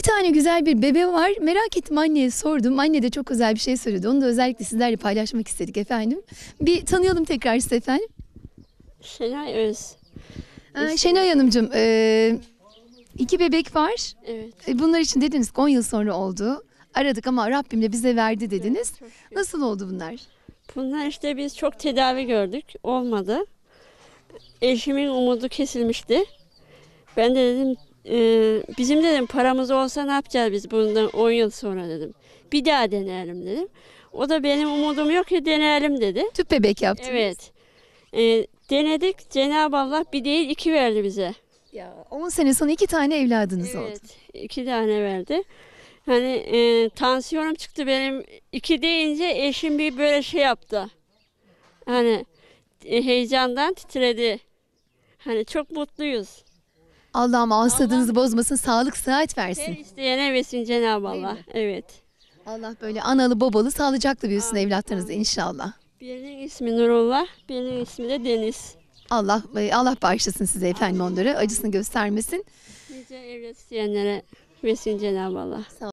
tane güzel bir bebe var. Merak ettim, anneye sordum. Anne de çok özel bir şey söyledi. Onu da özellikle sizlerle paylaşmak istedik efendim. Bir tanıyalım tekrar sizi efendim. Şenay Öz. Şenay Hanımcığım, iki bebek var. Evet. Bunlar için dediniz ki 10 yıl sonra oldu. Aradık ama Rabbim de bize verdi dediniz. Evet, çok şükür. Nasıl oldu bunlar? Bunlar işte biz çok tedavi gördük. Olmadı. Eşimin umudu kesilmişti. Ben de dedim bizim dedim paramız olsa ne yapacağız biz bundan 10 yıl sonra dedim. Bir daha deneyelim dedim. O da benim umudum yok ki deneyelim dedi. Tüp bebek yaptınız. Evet. Denedik. Cenab-ı Allah bir değil iki verdi bize. Ya, 10 sene sonra 2 tane evladınız oldu. Evet. 2 tane verdi. Hani tansiyonum çıktı benim. 2 deyince eşim bir böyle şey yaptı. Hani heyecandan titredi. Hani çok mutluyuz. Allah'ım ağız tadınızı bozmasın, sağlık sıhhat Her versin. isteyene versin Cenab-ı Değil Allah. mi? Evet. Allah böyle analı babalı sağlıcaklı büyüsün evlatlarınızı inşallah. Birinin ismi Nurullah, birinin ismi de Deniz. Allah bağışlasın size efendim onları, acısını göstermesin. Nice evlat isteyenlere versin Cenab-ı Allah.